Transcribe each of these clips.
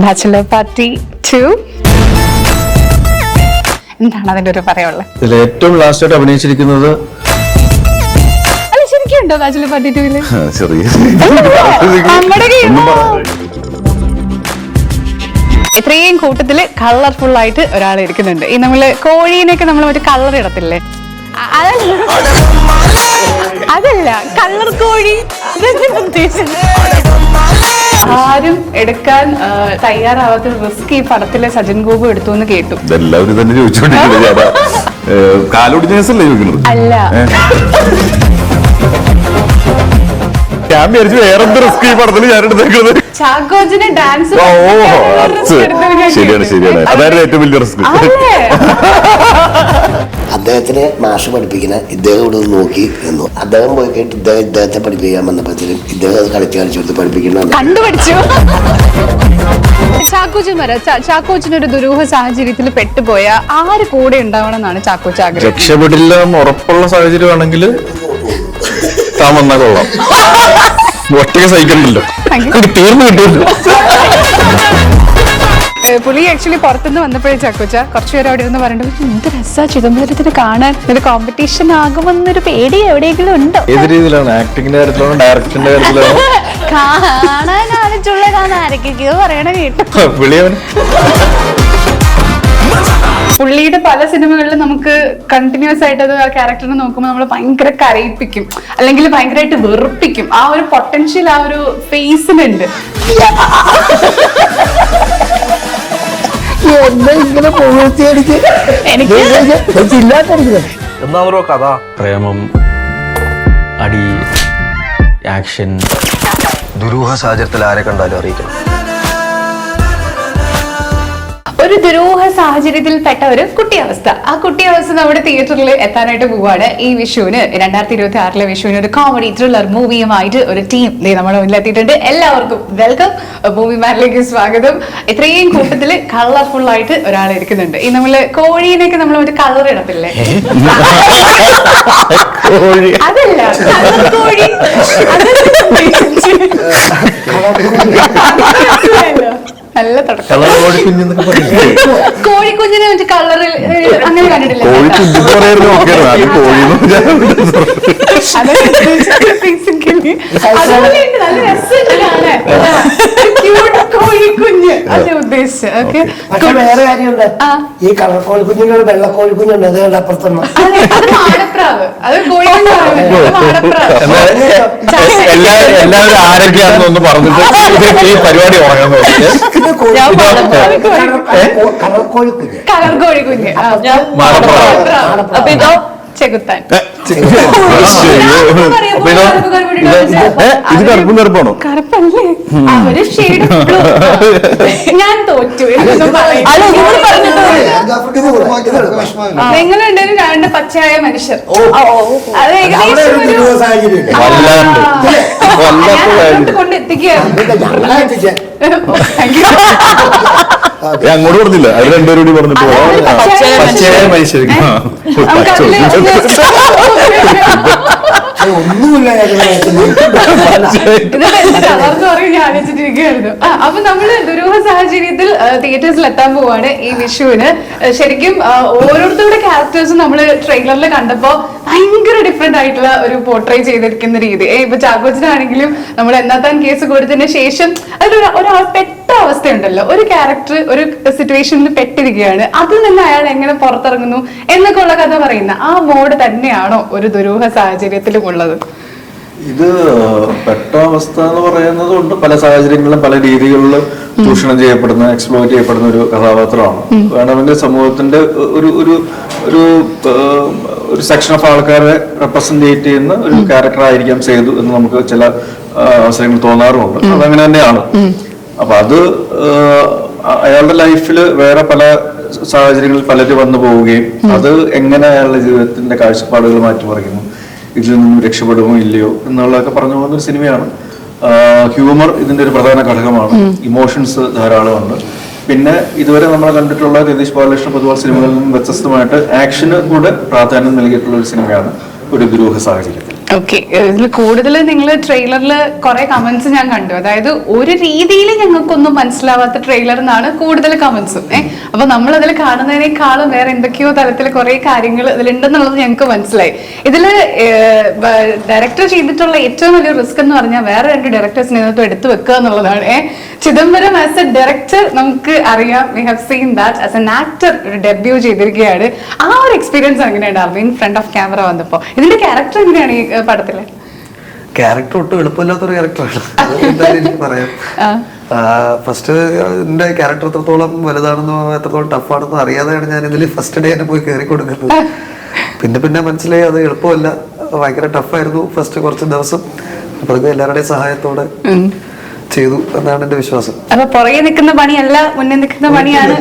Bachelor party 2 എന്താണ് അതിന്റെ ഒരു പറയാനുള്ളത്? ഇതിൽ ഏറ്റവും ലാസ്റ്റ് ആയിട്ട് അഭിനയിച്ചിരിക്കുന്നത് അല്ല ശരിക്കും ഉണ്ടോ ബാച്ചലർ പാർട്ടി 2 ചെറിയ ഇത്രയും കൂട്ടത്തില് കളർഫുൾ ആയിട്ട് ഒരാൾ ഇരിക്കുന്നുണ്ട്. ഈ നമ്മള് കോഴീനൊക്കെ നമ്മൾ മറ്റേ കളർ ഇടത്തില്ലേ, അതല്ല കളർ കോഴി. ആരും എടുക്കാൻ തയ്യാറാവാത്ത റിസ്ക് ഈ പടത്തിലെ സജൻ ഗോപു എടുത്തു എന്ന് കേട്ടു. എല്ലാവരും തന്നെ ചോദിച്ചോണ്ടിരിക്കുന്നത് അല്ല, ഞാൻ വിചാരിച്ചു വേറെന്ത് റിസ്ക് ഈ പടത്തിൽ ഞാൻ എടുത്തേക്കുന്നത്. ചാക്കോച്ചന് ഡാൻസ് ശരിയാണ് ശരിയാണ്, അതായിരുന്നു ഏറ്റവും വലിയ റിസ്ക്. അദ്ദേഹത്തിനെ മാഷ് പഠിപ്പിക്കുന്ന ഇദ്ദേഹം ഇവിടെ നോക്കി നിന്നു. അദ്ദേഹം പോയി കേട്ട് ഇദ്ദേഹത്തെ പഠിപ്പിക്കാൻ വന്നപ്പോഴത്തേനും ഇദ്ദേഹം അത് കളിച്ചു കൊടുത്ത് പഠിപ്പിക്കുന്ന കണ്ടുപഠിച്ചു. ചാക്കോച്ചൻ വരാം. ചാക്കോച്ചനൊരു ദുരൂഹ സാഹചര്യത്തിൽ പെട്ടുപോയ ആര് കൂടെ ഉണ്ടാവണം എന്നാണ് ചാക്കോച്ച ആഗ്രഹം? രക്ഷപ്പെടില്ല ഉറപ്പുള്ള സാഹചര്യമാണെങ്കിൽ താൻ വന്നാൽ കൊള്ളാം. ഒറ്റയ്ക്ക് സഹിക്കണ്ടല്ലോ, തീർന്നു കിട്ടുമല്ലോ. പുള്ളി ആക്ച്വലി പുറത്തുനിന്ന് വന്നപ്പോഴേ ചാക്കോച്ച കുറച്ചുപേരും അവിടെ ഇരുന്ന് പറഞ്ഞിട്ട് എന്ത് രസാ ചിദംബരത്തിന് കാണാൻ, ഒരു കോമ്പറ്റീഷൻ ആകുമെന്നൊരു പേടി എവിടെയെങ്കിലും ഉണ്ടോ? ഏത് രീതിയിലാണ്? ആക്ടിങ്ങിന്റെ കാര്യത്തിലാണോ ഡയറക്ഷന്റെ കാര്യത്തിലാണോ? കാണാനാണ് ചുള്ളതാന്ന് ആരൊക്കെയോ പറയണ കേട്ടു. പുള്ളിയുടെ പല സിനിമകളിലും നമുക്ക് കണ്ടിന്യൂസ് ആയിട്ട് അത് ആ ക്യാരക്ടറിനെ നോക്കുമ്പോൾ നമ്മൾ ഭയങ്കര കരയിപ്പിക്കും, അല്ലെങ്കിൽ ഭയങ്കരമായിട്ട് വെറുപ്പിക്കും. ആ ഒരു പൊട്ടൻഷ്യൽ ആ ഒരു ഫേസിനുണ്ട്. എന്താണോ കഥ? പ്രേമം, അടി, ആക്ഷൻ. ദുരൂഹ സാഹചര്യത്തിൽ ആരെ കണ്ടാലും അറിയിക്കണം. ഒരു ദുരൂഹ സാഹചര്യത്തിൽ പെട്ട ഒരു കുട്ടിയവസ്ഥ. ആ കുട്ടിയവസ്ഥ നമ്മുടെ തിയേറ്ററിൽ എത്താനായിട്ട് പോവാണ്. ഈ വിഷുവിന് 2026 വിഷുവിന് ഒരു കോമഡി ത്രില്ലർ മൂവിയുമായിട്ട് ഒരു ടീം നമ്മുടെ മുന്നിലെത്തിയിട്ടുണ്ട്. എല്ലാവർക്കും വെൽക്കം, മൂവി മാനിലേക്ക് സ്വാഗതം. ഇത്രയും കൂട്ടത്തില് കളർഫുൾ ആയിട്ട് ഒരാൾ ഇരിക്കുന്നുണ്ട്. ഈ നമ്മള് കോഴീനൊക്കെ നമ്മൾ ഒരു കളർ ഇടത്തില്ലേ, അതല്ല കളർ കോഴി. നല്ല കോഴിക്കുഞ്ഞിനെ വെച്ച് കളറിൽ അങ്ങനെ കണ്ടിട്ടില്ല. നല്ല രസമുണ്ട് കോഴിക്കുഞ്ഞ്, അത് ഉദ്ദേശിച്ച്. ഓക്കെ, വേറെ കാര്യമുണ്ട്. ഈ കളർ കോഴിക്കുഞ്ഞിനോട് വെള്ള കോഴിക്കുഞ്ഞുണ്ട്, അതുകൊണ്ട് അപ്പുറത്തുണ്ട്. അത് മാടപ്രാവ്, അത് കോഴിക്കുഞ്ഞ് മാടപ്രാവ്. എല്ലാവരും ആരൊക്കെയാണെന്നൊന്ന് പറഞ്ഞിട്ട് ഈ പരിപാടി ഉറങ്ങാൻ കളർ കോഴിക്കുഞ്ഞ്. കളർ കോഴിക്കുഞ്ഞ്. അപ്പൊ ഇതോ ചെകുത്താൻ. ഇത് കറുപ്പും കറുപ്പാണോ? കറുപ്പല്ലേ, അവര് ഷെയ്ഡ്. ഞാൻ തോറ്റു. നിങ്ങളുണ്ടെങ്കിലും രണ്ട് പച്ചയായ മനുഷ്യർ. അത് ഏകദേശം കൊണ്ട് എത്തിക്കുകയാണ്. അങ്ങോട്ട് പറഞ്ഞില്ല, അത് രണ്ടുപേരും കൂടി പറഞ്ഞിട്ട് പച്ചയായ മനുഷ്യർക്ക് ഒന്നുമില്ല. അപ്പൊ നമ്മള് ദുരൂഹ സാഹചര്യത്തിൽ തിയേറ്റേഴ്സിൽ എത്താൻ പോവാണ് ഈ വിഷുവിന്. ശരിക്കും ഓരോരുത്തരുടെ ക്യാരക്ടേഴ്സും നമ്മള് ട്രെയിലറിൽ കണ്ടപ്പോ ഭയങ്കര ഡിഫറെന്റ് ആയിട്ടുള്ള ഒരു പോർട്രേ ചെയ്തിരിക്കുന്ന രീതി. ഇപ്പൊ ചാക്കോച്ചനാണെങ്കിലും നമ്മൾ എന്നാത്താൻ കേസ് കൊടുത്തതിന് ശേഷം ഒരാൾ പെട്ട അവസ്ഥയുണ്ടല്ലോ, ഒരു ക്യാരക്ടർ ഒരു സിറ്റുവേഷനിൽ പെട്ടിരിക്കുകയാണ്, അതിൽ നിന്ന് അയാൾ എങ്ങനെ പുറത്തിറങ്ങുന്നു എന്നൊക്കെ ഉള്ള കഥ പറയുന്ന ആ മോഡ് തന്നെയാണോ ഒരു ദുരൂഹ സാഹചര്യത്തിലും ഉള്ളത്? ഇത് പെട്ട അവസ്ഥ എന്ന് പറയുന്നത് കൊണ്ട് പല സാഹചര്യങ്ങളിലും പല രീതികളിലും ചൂഷണം ചെയ്യപ്പെടുന്ന, എക്സ്പ്ലോയിറ്റ് ചെയ്യപ്പെടുന്ന ഒരു കഥാപാത്രമാണ്. വേണമെങ്കിൽ സമൂഹത്തിന്റെ ഒരു ഒരു ഒരു ഒരു സെക്ഷൻ ഓഫ് ആൾക്കാരെ റെപ്രസെന്റേറ്റ് ചെയ്യുന്ന ഒരു ക്യാരക്ടർ ആയിരിക്കാം സേതു എന്ന് നമുക്ക് ചില അവസരങ്ങൾ തോന്നാറുമുണ്ട്. അതങ്ങനെ തന്നെയാണ്. അപ്പൊ അത് അയാളുടെ ലൈഫിൽ വേറെ പല സാഹചര്യങ്ങളിൽ പലരും വന്നു പോവുകയും അത് എങ്ങനെ അയാളുടെ ജീവിതത്തിന്റെ കാഴ്ചപ്പാടുകൾ മാറ്റിമറിക്കുന്നു, ഇതിൽ നിന്നും രക്ഷപ്പെടുമോ ഇല്ലയോ എന്നുള്ളതൊക്കെ പറഞ്ഞു പോകുന്ന ഒരു സിനിമയാണ്. ഹ്യൂമർ ഇതിന്റെ ഒരു പ്രധാന ഘടകമാണ്. ഇമോഷൻസ് ധാരാളമുണ്ട്. പിന്നെ ഇതുവരെ നമ്മൾ കണ്ടിട്ടുള്ള രതീഷ് ബാലകൃഷ്ണ പൊതുവാൾ സിനിമകളിൽ നിന്നും വ്യത്യസ്തമായിട്ട് ആക്ഷന് കൂടെ പ്രാധാന്യം നൽകിയിട്ടുള്ള ഒരു സിനിമയാണ് ഒരു ദുരൂഹ സാഹചര്യത്തിൽ. ഓക്കെ, ഇതിൽ കൂടുതൽ നിങ്ങൾ ട്രെയിലറിൽ കുറെ കമന്റ്സ് ഞാൻ കണ്ടു. അതായത് ഒരു രീതിയിൽ ഞങ്ങൾക്കൊന്നും മനസ്സിലാവാത്ത ട്രെയിലർ എന്നാണ് കൂടുതൽ കമന്റ്സും. അപ്പൊ നമ്മൾ അതിൽ കാണുന്നതിനേക്കാളും വേറെ എന്തൊക്കെയോ തലത്തിൽ കുറെ കാര്യങ്ങൾ ഇതിലുണ്ടെന്നുള്ളത് ഞങ്ങൾക്ക് മനസ്സിലായി. ഇതിൽ ഡയറക്ടർ ചെയ്തിട്ടുള്ള ഏറ്റവും വലിയ റിസ്ക് എന്ന് പറഞ്ഞാൽ വേറെ 2 ഡയറക്ടേഴ്സിനെ ഇതിനകത്ത് എടുത്തു വെക്കുക എന്നുള്ളതാണ്. ചിദംബരം ആസ് എ ഡയറക്ടർ നമുക്ക് അറിയാം, we have seen that. As an actor ഒരു ഡെബ്യൂ ചെയ്തിരിക്കുകയാണ്. ആ ഒരു എക്സ്പീരിയൻസ് എങ്ങനെയുണ്ടായിരുന്നു ഇൻ ഫ്രണ്ട് ഓഫ് ക്യാമറ വന്നപ്പോ? ഇതിന്റെ ക്യാരക്ടർ എങ്ങനെയാണ് ഈ പടത്തില്? ക്യാരക്ടർ ഒട്ടും എളുപ്പമില്ലാത്തൊരു ക്യാരക്ടറാണ്, എന്തായാലും എനിക്ക് പറയാം. ഫസ്റ്റ് എന്റെ ക്യാരക്ടർ എത്രത്തോളം വലുതാണെന്നോ എത്രത്തോളം ടഫാണെന്നോ അറിയാതെയാണ് ഞാൻ ഇതിൽ ഫസ്റ്റ് ഡേ തന്നെ പോയി കയറി കൊടുക്കുന്നത്. പിന്നെ മനസ്സിലായി അത് എളുപ്പമല്ല, ഭയങ്കര ടഫായിരുന്നു ഫസ്റ്റ് കുറച്ച് ദിവസം. അപ്പോഴേക്കും എല്ലാവരുടെയും സഹായത്തോടെ ചെയ്തു എന്നാണ് എന്റെ വിശ്വാസം. അപ്പൊ പുറകെ നിൽക്കുന്ന പണിയല്ല, മുന്നിൽ നിൽക്കുന്ന പണിയാണ്.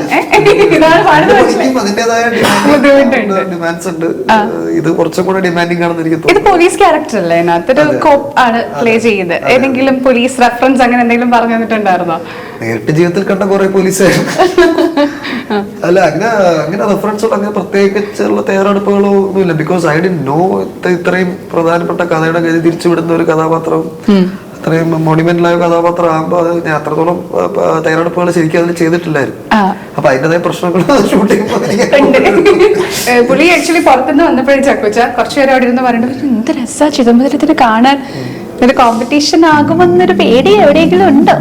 അതിന്റേതായ ഡിമാൻഡ്സ് ഉണ്ട്. ഇത് കുറച്ചും കൂടെ ഡിമാൻഡിങ് ആണെന്ന് എനിക്ക് തോന്നുന്നു. ഇത് പോലീസ് ക്യാരക്ടർ അല്ലേ? അതിനകത്തൊരു കോപ്പ് ആണ് പ്ലേ ചെയ്ത്. ഏതെങ്കിലും പോലീസ് റെഫറൻസ് അങ്ങനെ എന്തെങ്കിലും പറഞ്ഞു തന്നിട്ടുണ്ടായിരുന്നോ? നേരിട്ട് ജീവിതത്തിൽ കണ്ട കുറെ പോലീസ് അല്ല, അങ്ങനെ റെഫറൻസുകൾ അങ്ങനെ പ്രത്യേകിച്ചുള്ള തയ്യാറെടുപ്പുകളോ ഒന്നുമില്ല. ബിക്കോസ് ഐ ഡിഡ്ന്റ് നോ ഇത്രയും പ്രധാനപ്പെട്ട കഥയുടെ ഗതി തിരിച്ചുവിടുന്ന ഒരു കഥാപാത്രം, അത്രയും മോണിമെന്റലായ കഥാപാത്രം ആകുമ്പോൾ അത് ഞാൻ അത്രത്തോളം തയ്യാറെടുപ്പുകൾ ശരിക്കും അതിൽ ചെയ്തിട്ടില്ലായിരുന്നു. അപ്പൊ അതിൻ്റെതായ പ്രശ്നങ്ങൾ ഷൂട്ടിംഗ് പുള്ളി ആക്ച്വലി പുറത്തുനിന്ന് വന്നപ്പോഴേ ചക്കുച്ച കുറച്ചുപേരെ അവിടെ ഇരുന്ന് പറയുന്നത് എന്ത് രസാ ചിദംബരത്തിന് കാണാൻ, ഒരു കോമ്പറ്റീഷൻ ആകുമെന്നൊരു പേടി എവിടെയെങ്കിലും ഉണ്ടോ?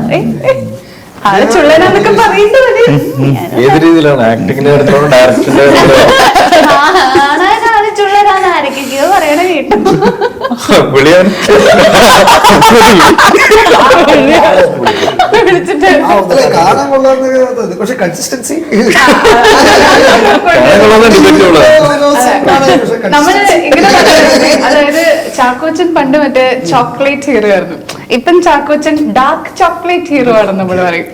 ആള് ചുള്ളനാന്നൊക്കെ പറയുന്നത് ഏത് രീതിയിലാണ് ആക്ടിങ്ങിന്റെ അടുത്തോളം ഡയറക്ടറിന്റെ ചുള്ളനാന്ന് ആരൊക്കെയോ പറയണ കേട്ടു. വിളിച്ചിട്ട് കാണാൻ കൊള്ളാന്ന്, പക്ഷെ കൺസിസ്റ്റൻസി നമ്മള് ഇങ്ങനെ അതായത് ചാക്കോച്ചൻ പണ്ട് മറ്റേ ചോക്ലേറ്റ് ഹീറോ ആയിരുന്നു, ഇപ്പം ചാക്കോച്ചൻ ഡാർക്ക് ചോക്ലേറ്റ് ഹീറോ ആണ് നമ്മൾ പറയും.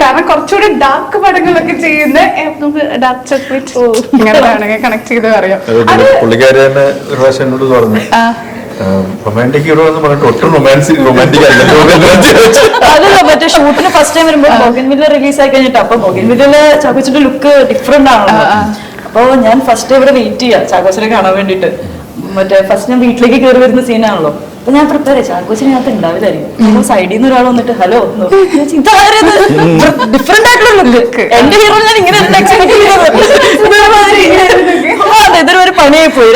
കാരണം കുറച്ചുകൂടി ഡാർക്ക് പടങ്ങളൊക്കെ ചെയ്യുന്ന നമുക്ക് ഡാർക്ക് ചോക്ലേറ്റ് ഇങ്ങനെ വേണമെങ്കിൽ കണക്ട് ചെയ്ത് പറയാം. പുള്ളിക്കാരി തന്നെ ഒരു പ്രാവശ്യം എന്നോട് പറഞ്ഞു റൊമാൻറ്റിക് ഹീറോ എന്ന് പറഞ്ഞിട്ട് ഒട്ടും റൊമാൻറ്റിക് അതല്ല, മറ്റേ ഷൂട്ടിന് ഫസ്റ്റ് ടൈം വരുമ്പോൾ ബോഗൻവില്ല റിലീസ് ആയി കഴിഞ്ഞിട്ട് അപ്പൊ ബോഗൻവില്ലിലെ ചാക്കോച്ചിന്റെ ലുക്ക് ഡിഫറെന്റ് ആണല്ലോ. അപ്പൊ ഞാൻ ഫസ്റ്റ് ഇവിടെ വെയിറ്റ് ചെയ്യാം ചാക്കോച്ചിനെ കാണാൻ വേണ്ടിട്ട്. മറ്റേ ഫസ്റ്റ് ഞാൻ വീട്ടിലേക്ക് കയറി വരുന്ന സീനാണല്ലോ. അപ്പൊ ഞാൻ പ്രിപ്പയർ ചാക്കോച്ചിനകത്ത് ഉണ്ടാവില്ലായിരിക്കും. സൈഡിൽ നിന്ന് ഒരാൾ വന്നിട്ട് ഹലോ ഡിഫറെന്റ് ആയിട്ടുള്ള ലുക്ക്, എന്റെ ഹീറോ ഞാൻ ഇങ്ങനെ ഇതൊരു ഒരു പണിയായി പോയി.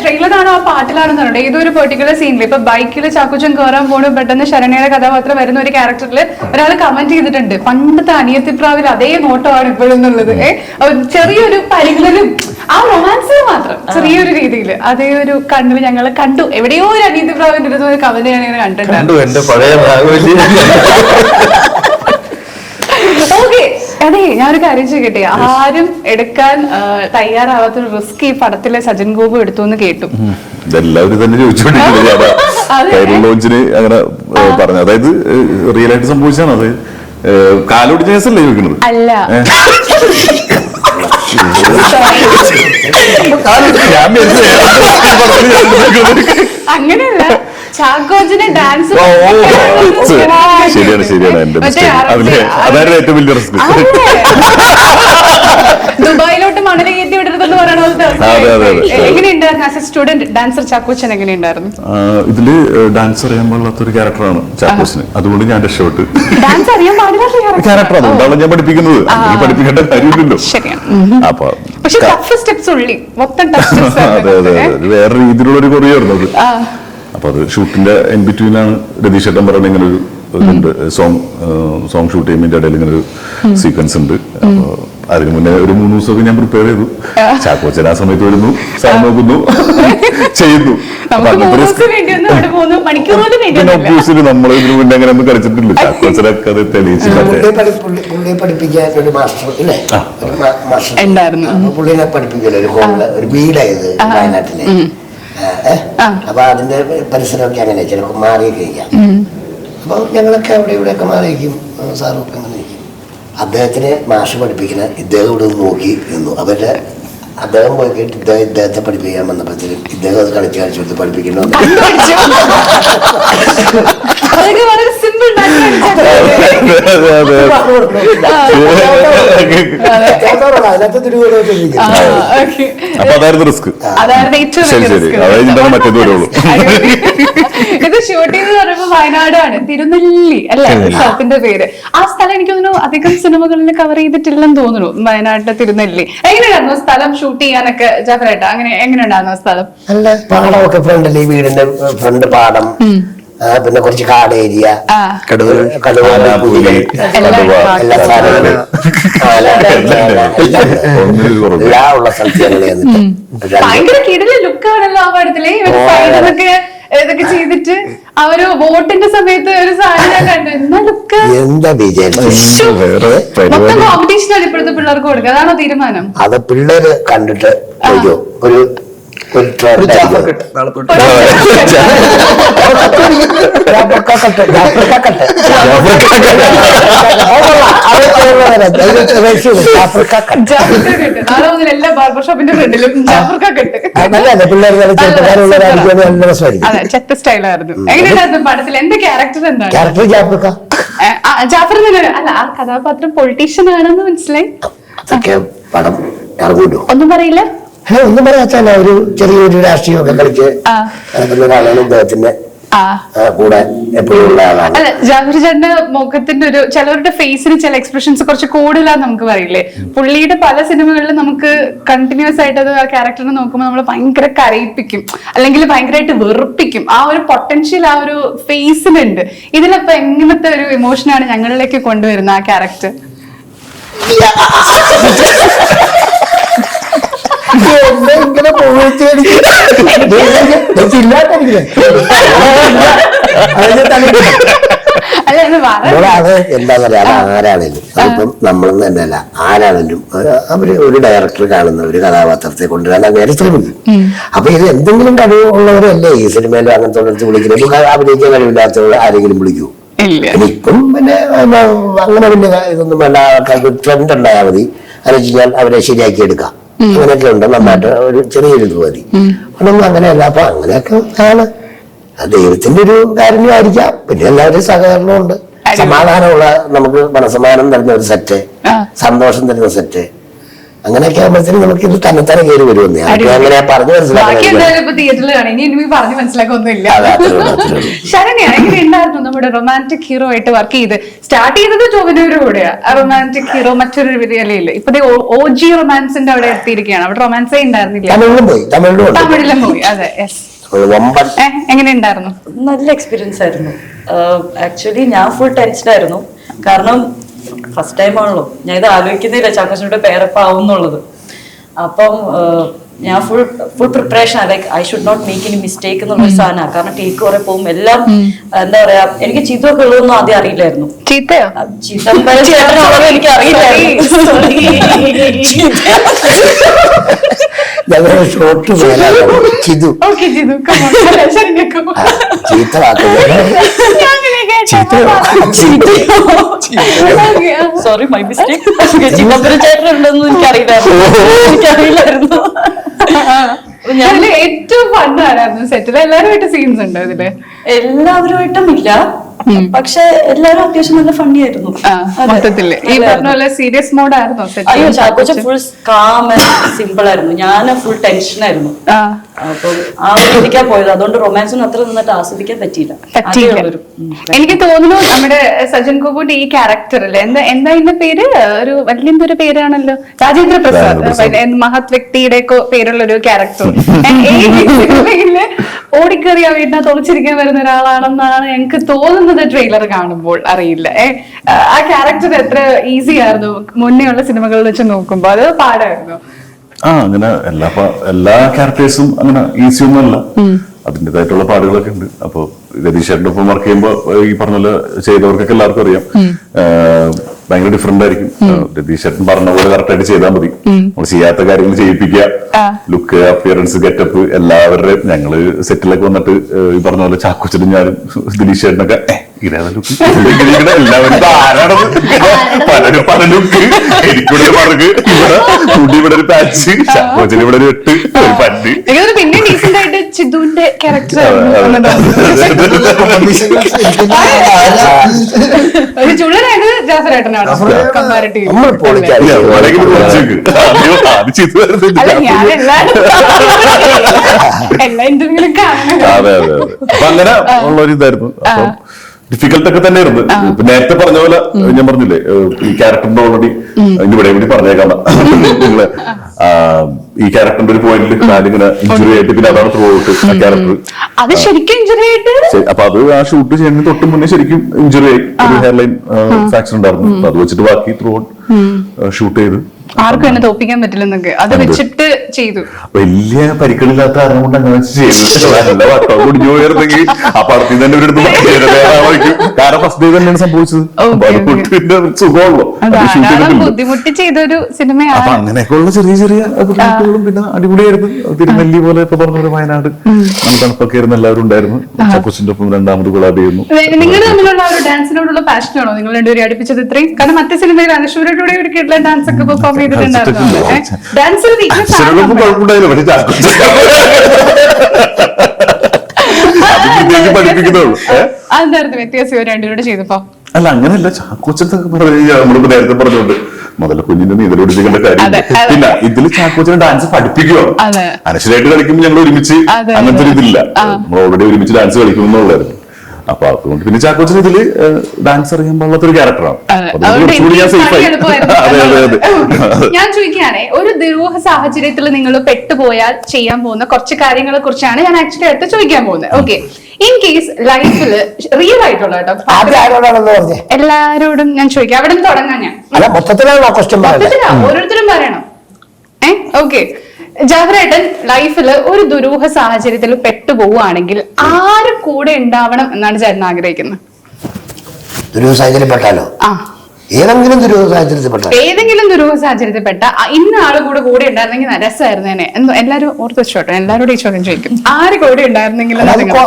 ട്രെയിലറാണോ ആ പാട്ടിലാണെന്ന് പറഞ്ഞത് ഏതൊരു പെർട്ടിക്കുലർ സീനിൽ ഇപ്പൊ ബൈക്കിൽ ചാക്കോച്ചൻ കയറാൻ പോണു, പെട്ടെന്ന് ശരണ്യയുടെ കഥാപാത്രം വരുന്ന ഒരു ക്യാരക്ടറിൽ ഒരാൾ കമന്റ് ചെയ്തിട്ടുണ്ട് പണ്ടത്തെ അനിയത്തിപ്രാവിൽ അതേ നോട്ടമാണ് ഇപ്പോഴെന്നുള്ളത്. ചെറിയൊരു പരിഗണനും ആ റൊമാൻസ് മാത്രം ചെറിയൊരു രീതിയിൽ അതേ ഒരു കണ്ണിൽ ഞങ്ങൾ കണ്ടു. എവിടെയോ ഒരു അനിയത്തിപ്രാവിന്റെ ഒരു കമന്റ് ഞാൻ ഇങ്ങനെ കണ്ടിട്ടുണ്ട്. ഓക്കെ, അതെ ഞാനൊരു കാര്യം ചെയ്യട്ടെ, ആരും എടുക്കാൻ തയ്യാറാവാത്തൊരു റിസ്ക് ഈ പടത്തിലെ സജൻ ഗോപു എടുത്തു എന്ന് കേട്ടു. ഇതെല്ലാവരും തന്നെ ചോദിച്ചോണ്ടിരിക്കുന്നത് ലോഞ്ചിന് അങ്ങനെ പറഞ്ഞു. അതായത് റിയൽ ആയിട്ട് സംഭവിച്ചാണ് അത്. കാലോടിച്ച കേസല്ലേ ചോദിക്കുന്നത്? അല്ല, അങ്ങനെയല്ല, ചാക്കോച്ചിന് ഡാൻസ് ശരിയാണ് എന്റെ അതായത് ഏറ്റവും വലിയ റിസ്ക്. ദുബായിലോട്ട് മണല് കയറ്റി വിടരുതെന്ന് പറയണത് എങ്ങനെയുണ്ടായിരുന്നു? As a student dancer Chackochan എങ്ങനെയുണ്ടായിരുന്നു? ഇതില് ഡാൻസ് അറിയാൻ പാടില്ലാത്തൊരു ക്യാരക്ടറാണ് ചാക്കോച്ചിന്, അതുകൊണ്ട് ഞാൻ രക്ഷപ്പെട്ടു. ഡാൻസ് അറിയാൻ പാടില്ലാത്ത ക്യാരക്ടർ, അതുകൊണ്ടാണ് ഞാൻ പഠിപ്പിക്കുന്നത്. പഠിപ്പിക്കേണ്ട കാര്യമില്ലല്ലോ. അപ്പൊ പക്ഷെ ടഫ് സ്റ്റെപ്സ് ഉള്ളി മൊത്തം അതെ വേറെ രീതിയിലുള്ള ഒരു കൊറിയായിരുന്നു അത്. അപ്പൊ അത് ഷൂട്ടിന്റെ ഇൻ ബിറ്റ്വീനാണ് രതീഷ് ഏട്ടൻ പറയുന്നത് ഇങ്ങനെ ഒരു ഇതുണ്ട്, സോങ് ഷൂട്ട് ചെയ്യുമ്പോൾ ഇടയിൽ ഇങ്ങനെ ഒരു സീക്വൻസ് ഉണ്ട്. അപ്പൊ അതിന് മുന്നേ ഒരു 3 ദിവസമൊക്കെ ഞാൻ പ്രിപ്പയർ ചെയ്തു. ചാക്കോച്ചൻ ആ സമയത്ത് വരുന്നു, സാർ നോക്കുന്നു, ചെയ്യുന്നു. ഒബ്വിയസ്ലി നമ്മൾ ഇതിനു മുന്നേ അങ്ങനെ ഒന്നും കളിച്ചിട്ടില്ല. ചാക്കോച്ചനൊക്കെ അത് തെളിയിച്ചില്ല. പഠിപ്പിക്കാൻ ഒരു മാസ്റ്റർ ഇല്ലേ, പുള്ളിനെ പഠിപ്പിക്കല്ലോ ഒരു വീടായത് വയനാട്ടിലെ. അപ്പൊ അതിന്റെ പരിസരമൊക്കെ അങ്ങനെ ചിലപ്പോൾ മാറിയൊക്കെ ഇരിക്കാം. അപ്പൊ ഞങ്ങളൊക്കെ അവിടെ ഇവിടെയൊക്കെ മാറിയിരിക്കും, സാറൊക്കെ അങ്ങനെ ഇരിക്കും. അദ്ദേഹത്തിനെ മാഷ് പഠിപ്പിക്കുന്ന ഇദ്ദേഹം ഇവിടെ നോക്കി നിന്നു. അവരുടെ അദ്ദേഹം പോയി കേട്ട് ഇദ്ദേഹത്തെ പഠിപ്പിക്കാൻ വന്നപ്പോഴത്തേക്കും ഇദ്ദേഹം അത് കളിച്ച് കളിച്ചു കൊടുത്ത് പഠിപ്പിക്കണമെന്ന് അതൊക്കെ വളരെ സിമ്പിൾ അതിനകത്ത് തിരുവനന്തപുരം അപ്പൊ അതായിരുന്നു റിസ്ക്. അതായിരുന്നു ഏറ്റവും ശരി വലിയ ശരി, risk. അതായത് മറ്റേത് വരുള്ളൂ. ഇത് ഷൂട്ട് ചെയ്ത് പറയുമ്പോ വയനാടാണ്, തിരുനെല്ലി അല്ലെ സ്ഥലത്തിന്റെ പേര്. ആ സ്ഥലം എനിക്ക് തോന്നുന്നു അധികം സിനിമകളിൽ കവർ ചെയ്തിട്ടില്ലെന്ന് തോന്നുന്നു, വയനാട്ടിലെ തിരുനെല്ലി. എങ്ങനെയായിരുന്നു സ്ഥലം ഷൂട്ട് ചെയ്യാനൊക്കെ ജാഫറേട്ടാ? അങ്ങനെ എങ്ങനെയുണ്ടായിരുന്നു ആ സ്ഥലം? നല്ല പാടമൊക്കെ ഫ്രണ്ടില്, ഈ വീടിന്റെ ഫ്രണ്ട് പാടം, പിന്നെ കുറച്ച് കാട് ഏരിയ, കടുവ, എല്ലാ സാധനങ്ങളും എല്ലാം ഉള്ള സ്ഥലത്ത് ഞങ്ങൾ ചെന്നിട്ട് ഭയങ്കര കിടല ലുക്കാണല്ലോ ആ പടത്തില്. സൈഡിലൊക്കെ ഇതൊക്കെ ചെയ്തിട്ട് ആ ഒരു വോട്ടിന്റെ സമയത്ത് ഒരു സാധനം ഞാൻ കണ്ടു. എന്നാ ലുക്ക്, എന്താ വിചാരിച്ചു മൊത്തം കോമ്പറ്റീഷനാണ് ഇപ്പോഴത്തെ പിള്ളേർക്ക് കൊടുക്കുക. അതാണോ തീരുമാനം? അത് പിള്ളേര് കണ്ടിട്ട് ഒരു ഒരു നാളെ മുതൽ എല്ലാ ബാർബർ ഷോപ്പിന്റെ ഫ്രണ്ടിലും ജാഫർക്ക കെട്ട്. അതെ, ചെത്ത സ്റ്റൈലായിരുന്നു. എങ്ങനെയായിരുന്നു പടത്തിൽ? എന്റെ ക്യാരക്ടർ എന്താണ്? ജാഫർ അല്ല, ആ കഥാപാത്രം പൊളിറ്റീഷ്യൻ ആണെന്ന് മനസ്സിലായി. അതൊക്കെ പടം ഇറങ്ങൂല്ലോ. ഒന്നും പറയില്ല. ഒന്നും പറയാച്ചാ ഒരു ചെറിയൊരു രാഷ്ട്രീയമൊക്കെ കളിച്ച് ഒരാളാണ് ഇദ്ദേഹത്തിന്റെ കൂടെ എപ്പോഴും ഉള്ള ആളാണ്. അല്ല, ജാഫർ ചേട്ടന്റെ മുഖത്തിന്റെ ഒരു ചിലവരുടെ ഫേസിന് ചില എക്സ്പ്രഷൻസ് കുറച്ച് കൂടുതലാന്ന് നമുക്ക് പറയില്ലേ. പുള്ളിയുടെ പല സിനിമകളിലും നമുക്ക് കണ്ടിന്യൂസ് ആയിട്ട് അത് ആ ക്യാരക്ടറിനെ നോക്കുമ്പോൾ നമ്മൾ ഭയങ്കര കരയിപ്പിക്കും, അല്ലെങ്കിൽ ഭയങ്കരമായിട്ട് വെറുപ്പിക്കും. ആ ഒരു പൊട്ടൻഷ്യൽ ആ ഒരു ഫേസിനുണ്ട്. ഇതിലപ്പോ എങ്ങനത്തെ ഒരു ഇമോഷനാണ് ഞങ്ങളിലേക്ക് കൊണ്ടുവരുന്നത് ആ ക്യാരക്ടർ? ഇങ്ങനെ അത് എന്താ പറയാ, അത് ആരാണേലും അതിപ്പം നമ്മളെന്ന് തന്നെയല്ല, ആരാണേലും അവര് ഒരു ഡയറക്ടർ കാണുന്ന ഒരു കഥാപാത്രത്തെ കൊണ്ടുവരാൻ അങ്ങനെ ശ്രമിക്കും. അപ്പൊ ഇത് എന്തെങ്കിലും കഴിവുള്ളവരല്ലേ ഈ സിനിമയിലും അങ്ങനത്തെ വിളിക്കുന്നത്. അഭിനയിക്കാൻ കഴിവില്ലാത്തവർ ആരെങ്കിലും വിളിക്കൂ? ഇപ്പം പിന്നെ അങ്ങനെ വലിയ ഇതൊന്നും വേണ്ട. ആൾക്കാർക്ക് ട്രെൻഡ് ഉണ്ടായാൽ മതി, ആലോചിച്ചാൽ അവരെ ശരിയാക്കി എടുക്കാം. അങ്ങനെയൊക്കെ ഉണ്ട്. നന്നായിട്ട് ഒരു ചെറിയൊരു ഇത് മതി. ഒന്നും അങ്ങനെയല്ല. അപ്പൊ അങ്ങനെയൊക്കെ ആണ്. ദൈവത്തിന്റെ ഒരു കാരണമായിരിക്കാം. പിന്നെ എല്ലാവരും സഹകരണമുണ്ട്. സമാധാനമുള്ള, നമുക്ക് മനസ്സമാധാനം തരുന്ന ഒരു സെറ്റ്, സന്തോഷം തരുന്ന സെറ്റ്, അങ്ങനെയൊക്കെ ആകുമ്പോഴത്തേനും നമുക്ക് ഇത് തന്നെത്താനെ കയറി വരുമെന്ന് അങ്ങനെ പറഞ്ഞു മനസ്സിലാക്കൊന്നുമില്ല. ശരണ്യ, എങ്ങനെയുണ്ടായിരുന്നു നമ്മുടെ റൊമാൻറ്റിക് ഹീറോ ആയിട്ട് വർക്ക് ചെയ്ത്? സ്റ്റാർട്ട് ചെയ്തത് ടോവിനോയുടെ കൂടെയാ റൊമാൻറ്റിക് ഹീറോ, മറ്റൊരു വിദ്യാലയമില്ല. ഇപ്പൊ OG റൊമാൻസിന്റെ അവിടെ എത്തിയിരിക്കുകയാണ്. അവിടെ റൊമാൻസേ ഉണ്ടായിരുന്നില്ല. തമിഴിലും പോയി. അതെ, എങ്ങനെയുണ്ടായിരുന്നു? നല്ല എക്സ്പീരിയൻസ് ആയിരുന്നു. ആക്ച്വലി ഞാൻ ഫുൾ ടെൻഷൻ ആയിരുന്നു. കാരണം ഫസ്റ്റ് ടൈം ആണല്ലോ, ഞാൻ ഇത് ആലോചിക്കുന്നില്ല ചാക്കോച്ചന്റെ പേരപ്പം ആവും എന്നുള്ളത്. അപ്പം ഞാൻ full preparation, like I should not make any mistake എന്നുള്ളൊരു സാധനമാണ്. കാരണം ടേക്ക് കുറെ പോകും എല്ലാം. എന്താ പറയാ, എനിക്ക് ചീത്തൊക്കെ ഉള്ളതൊന്നും ആദ്യം അറിയില്ലായിരുന്നു. എനിക്ക് അറിയില്ലായിരുന്നു. ഷോർട്ട് ചിതു ചീത്ത സോറി, മൈ മിസ്റ്റേക്ക്. ചേട്ടനുണ്ടെന്ന് എനിക്കറിയില്ലായിരുന്നു. ഏറ്റവും ഫണ്ണായിരുന്നു സെറ്റിൽ. എല്ലാവരുമായിട്ട് സീൻസ് ഉണ്ട് അതില്? എല്ലാവരുമായിട്ടും ഇല്ല, പക്ഷെ എല്ലാരും അത്യാവശ്യം നല്ല ഫണ്ണി ആയിരുന്നു. മൊത്തത്തില് ഈ പറഞ്ഞ പോലെ സീരിയസ് മോഡ് ആയിരുന്നു? അയ്യോ, ചാക്കോച്ച ഫുൾ കാം ആൻഡ് സിമ്പിൾ ആയിരുന്നു. ഞാൻ ഫുൾ ടെൻഷൻ ആയിരുന്നു. അപ്പം ആ ഒരു രീതിക്കാ പോയത്. അതുകൊണ്ട് റൊമാൻസിന് അത്ര നന്നായിട്ട് ആസ്വദിക്കാൻ പറ്റിയില്ല. എനിക്ക് തോന്നുന്നു നമ്മുടെ സജൻ കപൂറിന്റെ ഈ ക്യാരക്ടറില് എന്താ ഇതിന്റെ പേര്, ഒരു വലിയൊരു പേരാണല്ലോ, രാജേന്ദ്ര പ്രസാദ്, മഹത് വ്യക്തിയുടെ പേരുള്ള ഒരു ക്യാരക്ടർ. സിനിമയില് ഓടിക്കറി ആ വീടിനെ തുറച്ചിരിക്കാൻ വരുന്ന ഒരാളാണെന്നാണ് എനിക്ക് തോന്നുന്നത് ട്രെയിലർ കാണുമ്പോൾ. അറിയില്ല ആ ക്യാരക്ടർ എത്ര ഈസി ആയിരുന്നു മുന്നേ ഉള്ള സിനിമകളിൽ വെച്ച് നോക്കുമ്പോ. അത് പാടായിരുന്നു? അങ്ങനെ എല്ലാ ക്യാരക്ടേഴ്സും അങ്ങനെ ഈസി ഒന്നുമല്ല, അതിൻ്റെതായിട്ടുള്ള പാടുകളൊക്കെ ഉണ്ട്. അപ്പൊ രതീഷേട്ടൻ്റെ ഒപ്പം വർക്ക് ചെയ്യുമ്പോൾ ഈ പറഞ്ഞ പോലെ ചെയ്തവർക്കൊക്കെ എല്ലാവർക്കും അറിയാം, ഭയങ്കര ഡിഫറെന്റ് ആയിരിക്കും. രതീഷേട്ടൻ പറഞ്ഞ പോലെ കറക്റ്റ് ആയിട്ട് ചെയ്താൽ മതി. നമ്മൾ ചെയ്യാത്ത കാര്യങ്ങൾ ചെയ്യിപ്പിക്കുക, ലുക്ക്, അപ്പിയറൻസ്, ഗെറ്റപ്പ്, എല്ലാവരുടെയും. ഞങ്ങള് സെറ്റിലൊക്കെ വന്നിട്ട് ഈ പറഞ്ഞ പോലെ ചാക്കോച്ചനും ഞാനും ദിലീഷേട്ടനൊക്കെ എല്ലാവരും പല ഞാനൊരു പല ലുക്ക്, എനിക്കിവിടെ ഒരു മറുക്, ഇവിടെ മുടി, ഇവിടെ ഒരു പാച്ച്, ചാക്കോച്ചന് ഇവിടെ ഒരു എട്ട്, ഒരു പല്ല്. എനിക്കത് പിന്നെ ഡീസെന്റ് ആയിട്ട് ചിതുവിന്റെ ക്യാരക്ടർ ഒരു ചുള്ളനായത് ജാഫറേട്ടനാണ് കമ്പാരിറ്റീവ്. അല്ല ഞാൻ എല്ലാ ഇന്റർവ്യൂലും കാണണം. അതെ അതെ അതെ. അപ്പൊ അങ്ങനെ ഉള്ള ഒരു ഇതായിരുന്നു. അപ്പൊ ഡിഫിക്കൽട്ട് ഒക്കെ തന്നെയായിരുന്നു. ഇപ്പൊ നേരത്തെ പറഞ്ഞ പോലെ ഞാൻ പറഞ്ഞില്ലേ, ഈ ക്യാരക്ടറിന്റെ ഓൾറെഡി ഇവിടെ കൂടി പറഞ്ഞേക്കാം, നിങ്ങള് ഈ ക്യാരക്ടറിന്റെ ഒരു പോയിന്റിൽ കാലിങ്ങനെ ഇഞ്ചുറി ആയിട്ട്, പിന്നെ അതാണ് ത്രൂ ഔട്ട് ആ ക്യാരക്ടർ. അത് ശരിക്കും ഇഞ്ചുറി ആയിട്ട് അപ്പൊ അത് ആ ഷൂട്ട് ചെയ്യുന്നതിന് തൊട്ട് മുന്നേ ശരിക്കും ഇഞ്ചുറി ആയി, ഒരു ഹെയർലൈൻ ഫ്രാക്ചർ ഉണ്ടായിരുന്നു. അപ്പൊ അത് വെച്ചിട്ട് ബാക്കി ത്രൂ ഔട്ട് ഷൂട്ട് ചെയ്ത് ആർക്കും എന്നെ തോപ്പിക്കാൻ പറ്റില്ലെന്നൊക്കെ അത് വെച്ചിട്ട് ചെയ്തു. വലിയ പരിക്കളില്ലാത്ത കാരണം കൊണ്ട് അങ്ങനെ ചെയ്തു. വട്ടം കുടിഞ്ഞു പോയിരുന്നെങ്കിൽ ആ പടത്തിൽ തന്നെ ഒരു കാരണം ഫസ്റ്റ് ഡേ തന്നെയാണ് സംഭവിച്ചത്. സുഖമുള്ളൂ ബുദ്ധിമുട്ടി ചെയ്തൊരു സിനിമയാണ്. അപ്പൊ അങ്ങനെയൊക്കെയുള്ള ചെറിയ ചെറിയ ബുദ്ധിമുട്ടുകളും പിന്നെ അടിപൊളിയായിരുന്നു. തിരുനെല്ലി പോലെ ഇപ്പൊ പറഞ്ഞ പോലെ വയനാട് നല്ല തണുപ്പൊക്കെ ആയിരുന്നു, എല്ലാവരും ഉണ്ടായിരുന്നു. ചക്കോച്ചിന്റെ ഒപ്പം രണ്ടാമത് കൊളാബ് ചെയ്യുന്നു. നിങ്ങൾ തമ്മിലുള്ള ഒരു ഡാൻസിനോടുള്ള പാഷനാണോ നിങ്ങൾ രണ്ടുപേരും അടുപ്പിച്ചത് ഇത്രയും? കാരണം മറ്റേ സിനിമയിൽ അനുശ്വരയുടെ ഒരു കിട്ടുന്ന ഡാൻസ് ഒക്കെ പെർഫോം ചെയ്തിട്ടുണ്ടായിരുന്നു. ഡാൻസിൽ കുഴപ്പമുണ്ടായില്ല, പക്ഷെ പഠിപ്പിക്കുന്നുള്ളൂ. അതെന്തായിരുന്നു വ്യത്യാസം രണ്ടുപേരോട് ചെയ്തപ്പോ? അല്ല അങ്ങനെയല്ല, ചാക്കോച്ചത്തൊക്കെ പറഞ്ഞു നമ്മളിപ്പോ നേരത്തെ പറഞ്ഞോണ്ട് മുതല കുഞ്ഞിന്റെ നീന്തൽ പഠിപ്പിക്കേണ്ട കാര്യം ഇല്ല. ഇതില് ചാക്കോച്ചനെ ഡാൻസ് പഠിപ്പിക്കുകയാണ്. അനശ്വരായിട്ട് കളിക്കുമ്പോൾ ഞങ്ങൾ ഒരുമിച്ച് അങ്ങനത്തെ ഒരു ഇതില്ല, നമ്മൾ ഓൾറെഡി ഒരുമിച്ച് ഡാൻസ് കളിക്കുമെന്നുള്ളായിരുന്നു. അപ്പൊ അതുകൊണ്ട് പിന്നെ ചാക്കോച്ചന് ഇതില് ഡാൻസ് അറിയാൻ പാടുള്ള ഒരു ക്യാരക്ടറാണ്. ഞാൻ ചോദിക്കുകയാണെ, ഒരു ദുരൂഹ സാഹചര്യത്തിൽ നിങ്ങൾ പെട്ടുപോയാൽ ചെയ്യാൻ പോകുന്ന കുറച്ച് കാര്യങ്ങളെ കുറിച്ചാണ് ഞാൻ ആക്ച്വലി അടുത്ത് ചോദിക്കാൻ പോകുന്നത്. ഓക്കെ, ഇൻ കേസ് ലൈഫില് റിയൽ ആയിട്ടുള്ള കേട്ടോ എല്ലാരോടും ഞാൻ ചോദിക്കാം. അവിടെ നിന്ന് തുടങ്ങാൻ ഞാൻ ഓരോരുത്തരും പറയണം. ഓക്കെ, ജാഫറേട്ടൻ ലൈഫില് ഒരു ദുരൂഹ സാഹചര്യത്തിൽ പെട്ടുപോവുകയാണെങ്കിൽ ആര് കൂടെ ഉണ്ടാവണം എന്നാണ് ചേട്ടൻ ആഗ്രഹിക്കുന്നത്? ദുരൂഹ സാഹചര്യപ്പെട്ടാലോ? ഏതെങ്കിലും ദുരൂഹ സാഹചര്യത്തിൽപ്പെട്ട ഏതെങ്കിലും ദുരൂഹ സാഹചര്യത്തിൽപ്പെട്ട ഇന്ന ആള് കൂടെ ഉണ്ടായിരുന്നെങ്കിൽ രസമായിരുന്നേനെ. എല്ലാരും ഓർത്ത് വെച്ചോട്ടെ, എല്ലാവരോടും ഈ ചോദ്യം ചോദിക്കും, ആര് കൂടെ ഉണ്ടായിരുന്നെങ്കിൽ.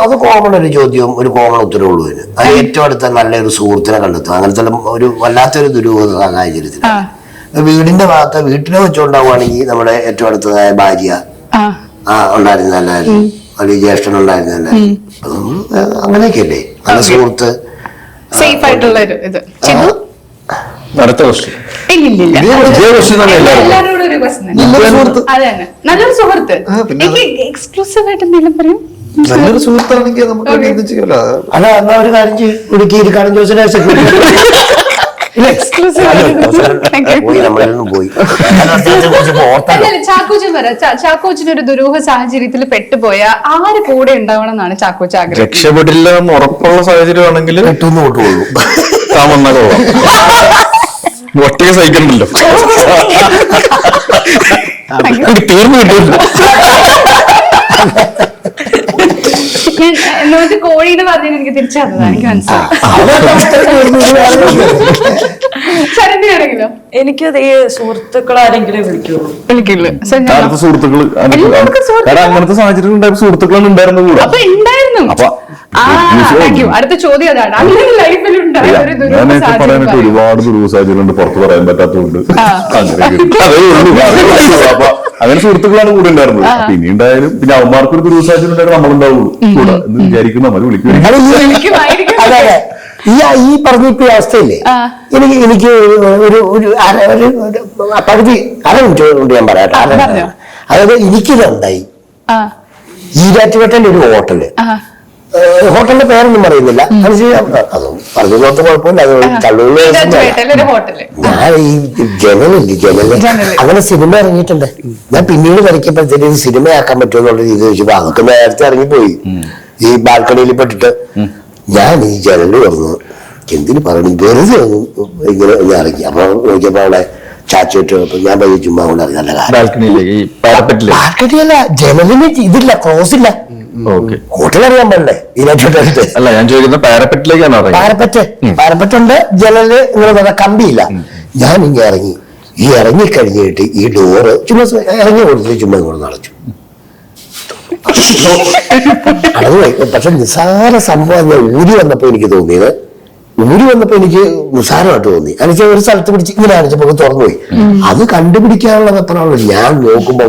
അത് കോമൺ ഒരു ചോദ്യവും ഒരു കോമൺ ഉത്തരവുള്ളൂ. അത് ഏറ്റവും അടുത്ത നല്ലൊരു സുഹൃത്തിനെ കണ്ടെത്തുക. അങ്ങനത്തെ ഒരു വല്ലാത്തൊരു ദുരൂഹ സാഹചര്യത്തിൽ വീടിന്റെ ഭാഗത്ത് വീട്ടിനെ വെച്ചുകൊണ്ടാവുകയാണെങ്കിൽ നമ്മുടെ ഏറ്റവും അടുത്തതായ ഭാര്യ ഉണ്ടായിരുന്നല്ലായിരുന്നു, വലിയ ജ്യേഷ്ഠൻ ഉണ്ടായിരുന്നല്ലായിരുന്നു. അങ്ങനെയൊക്കെയല്ലേ നല്ല സുഹൃത്ത്. സേഫ് ആയിട്ടുള്ള ഒരു ഇത്. അടുത്ത ക്വസ്റ്റ്യൻ. എല്ലാവരോടും ഒരു ക്വസ്റ്റ്യൻ. അതെ തന്നെ, നല്ലൊരു സുഹൃത്ത്. എനിക്ക് എക്സ്ക്ലൂസീവ് ആയിട്ട് എന്തെങ്കിലും പറയും. നല്ലൊരു സുഹൃത്താണെങ്കിൽ നമുക്ക് അല്ല, എന്നാ ഒരു കാര്യം ചെയ്യും, ഇടുക്കി ഇരിക്കാനും ചോദിച്ചാൽ ചാക്കോച്ചിന് ഒരു ദുരൂഹ സാഹചര്യത്തിൽ പെട്ടുപോയ ആര് കൂടെ ഉണ്ടാവണം എന്നാണ് ചാക്കോച്ച് ആഗ്രഹം? രക്ഷപ്പെടില്ല എന്ന് ഉറപ്പുള്ള സാഹചര്യമാണെങ്കിൽ ഒറ്റയ്ക്ക് സഹിക്കണ്ടല്ലോ, തീർന്നു കിട്ടില്ല. എന്നോട്ട് കോഴീന്ന് പറഞ്ഞാൽ എനിക്ക് തിരിച്ചറിഞ്ഞതാ, എനിക്ക് മനസ്സിലായി. ശരണ്യാണെങ്കിലോ? എനിക്കത് ഈ സുഹൃത്തുക്കളാരെങ്കിലും വിളിക്കുള്ളൂ. സുഹൃത്തുക്കള് അങ്ങനത്തെ സാഹചര്യം ഉണ്ടായ സുഹൃത്തുക്കളാണ് ഉണ്ടായിരുന്നത് കൂടെ. അപ്പൊ ഉണ്ടായിരുന്നു. അടുത്ത ചോദ്യം അതാണ്, അങ്ങനെ ലൈഫിൽ പറയാനായിട്ട് ഒരുപാട് ദുരൂഹ സാഹചര്യം ഉണ്ട്, പുറത്ത് പറയാൻ പറ്റാത്തതുകൊണ്ട് അപ്പൊ അങ്ങനെ സുഹൃത്തുക്കളാണ് കൂടെ ഉണ്ടായിരുന്നത്. പിന്നെ ഉണ്ടായാലും പിന്നെ അവന്മാർക്ക് ഒരു ദുരൂഹ സാഹചര്യം ഉണ്ടായാലും നമ്മളുണ്ടാവുള്ളൂ കൂടെ എന്ന് വിചാരിക്കും, നമ്മൾ വിളിക്കും. ഈ പറഞ്ഞിപ്പോ അവസ്ഥയില്ലേ, എനിക്ക് ഒരു പകുതി അര മിനിറ്റ് കൊണ്ട് ഞാൻ പറയാം. അതായത് എനിക്കിതുണ്ടായി ഈരാറ്റുപേട്ടന്റെ ഒരു ഹോട്ടലിന്റെ പേരൊന്നും പറയുന്നില്ല, അത് പറഞ്ഞു നോക്കാൻ കുഴപ്പമില്ല. ഞാൻ ഈ ജനല് അങ്ങനെ സിനിമ ഇറങ്ങിയിട്ടുണ്ട്. ഞാൻ പിന്നീട് വരയ്ക്കപ്പോഴത്തേക്ക് സിനിമയാക്കാൻ പറ്റുമെന്നുള്ള രീതി ചോദിച്ചപ്പോ അതൊക്കെ നേരത്തെ ഇറങ്ങിപ്പോയി. ഈ ബാൽക്കണിയിൽ പെട്ടിട്ട് ഞാൻ ഈ ജനല് തുറന്നു, എന്തിനു പറഞ്ഞു വെറുതെ ഇങ്ങനെ ഒന്ന് ഇറങ്ങി. അപ്പൊ നോക്കിയപ്പോ അവിടെ ചാച്ചിട്ട് ഞാൻ പയ്യെ ചുമ്മാ കൊണ്ട് ഇറങ്ങി. നല്ല ബാൽക്കണിയല്ല, ജനലിന് ഇതില്ല, ക്ലോസ് ഇല്ല. ഹോട്ടലറിയാൻ പാടില്ലേ ഇതിനകത്ത്? അല്ല, ഞാൻ ചോദിക്കുന്നത് പാരപ്പറ്റിലേക്കാണ്. പാരപ്പറ്റുണ്ട്, ജനല് ഇങ്ങനെ കമ്പിയില്ല. ഞാൻ ഇങ്ങനെ ഇറങ്ങി. ഈ ഇറങ്ങിക്കഴിഞ്ഞിട്ട് ഈ ഡോറ് ചുമ്മാ ഇറങ്ങി കൊടുത്തിട്ട് ചുമ്മാ ഇങ്ങോട്ട് നടച്ചു. അത് പക്ഷെ നിസ്സാര സംഭവം ഊരി വന്നപ്പോ എനിക്ക് തോന്നിയത് ഊരി വന്നപ്പോ എനിക്ക് നിസ്സാരമായിട്ട് തോന്നി. കാരണം ഒരു സ്ഥലത്ത് പിടിച്ച് ഇങ്ങനെ കാണിച്ചപ്പോ തുറന്നുപോയി. അത് കണ്ടുപിടിക്കാനുള്ള വെപ്പണാണല്ലോ. ഞാൻ നോക്കുമ്പോ